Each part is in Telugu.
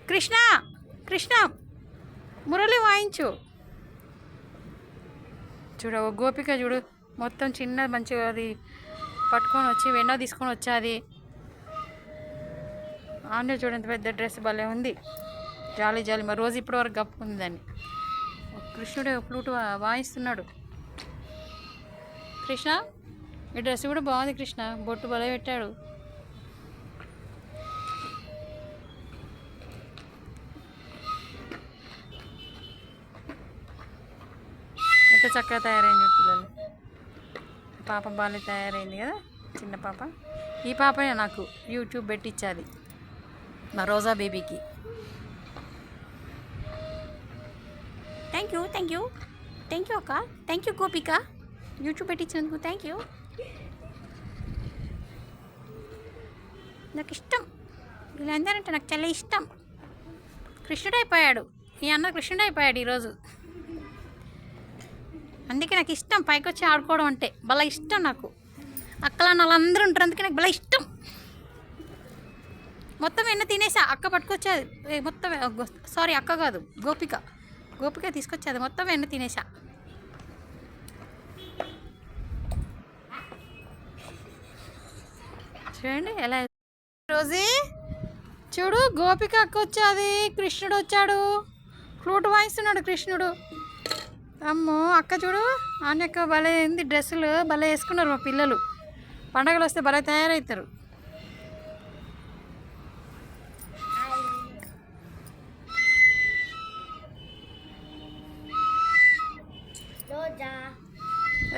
కృష్ణ కృష్ణ మురళి వాయించు. చూడ గోపిక చూడు మొత్తం చిన్న మంచిగా అది పట్టుకొని వచ్చి వెన్న తీసుకొని వచ్చాది. ఆమె చూడండి పెద్ద డ్రెస్ భలే ఉంది. జాలి జాలి మరి రోజు ఇప్పటివరకు గప్పుకుంది దాన్ని. కృష్ణుడు ఫ్లూట్ వాయిస్తున్నాడు. కృష్ణ ఈ డ్రెస్ కూడా బాగుంది. కృష్ణ బొట్టు భలే పెట్టాడు. ఎంత చక్కగా తయారైంది పిల్లలు. పాప బాగా తయారైంది కదా చిన్న పాప. ఈ పాపనే నాకు యూట్యూబ్ పెట్టించాది మా రోజా బేబీకి. Thank you thank you thank you అక్క. Thank you Gopika YouTube పెట్టించినందుకు thank you. నాకు ఇష్టం వీళ్ళందరంటే నాకు చాలా ఇష్టం. కృష్ణుడు అయిపోయాడు ఈ అన్న, కృష్ణుడు అయిపోయాడు ఈరోజు. అందుకే నాకు ఇష్టం పైకి వచ్చి ఆడుకోవడం అంటే భలే ఇష్టం నాకు. అక్కలా వాళ్ళందరూ ఉంటారు అందుకే నాకు భలే ఇష్టం. మొత్తం వెన్న తినేసా. అక్క పట్టుకొచ్చేది మొత్తం. సారీ అక్క కాదు గోపిక. గోపిక తీసుకొచ్చేది మొత్తం వెన్న తినేసా. చూడండి ఎలా. రోజీ చూడు గోపిక అక్క వచ్చాది, కృష్ణుడు వచ్చాడు, ఫ్లూట్ వాయిస్తున్నాడు కృష్ణుడు. అమ్మో అక్క చూడు ఆన్యక్క భలే ఉంది. డ్రెస్సులు భలే వేసుకున్నారు మా పిల్లలు. పండగలు వస్తే భలే తయారవుతారు.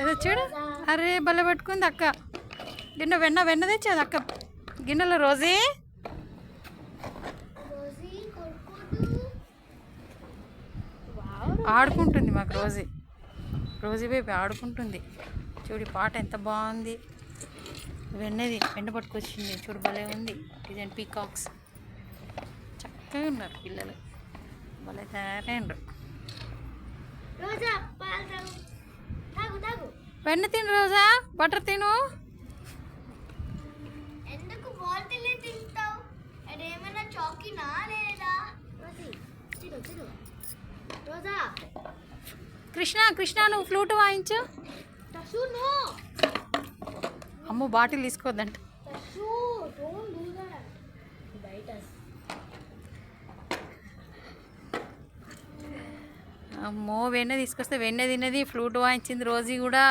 అదే చూడు అరే భలే పట్టుకుంది అక్క. గిన్నె వెన్న తెచ్చేది అక్క గిన్నెలో. రోజీ ఆడుకుంటుంది మాకు రోజీ బేబీ ఆడుకుంటుంది. చూడు పాట ఎంత బాగుంది. వెన్న పట్టుకొచ్చింది చూడు భలే ఉంది. డిజైన్ పీకాక్స్ చక్కగా ఉన్నారు పిల్లలు. భలే తయారైండ్రు. వెన్న తిను రోజా, బటర్ తిను. కృష్ణ నువ్వు ఫ్లూట్ వాయించు. అమ్మో బాటిల్ తీసుకోవద్దంట. అమ్మో వెన్న తీసుకొస్తే వెన్న తిన్నది, ఫ్లూట్ వాయించింది రోజీ కూడా.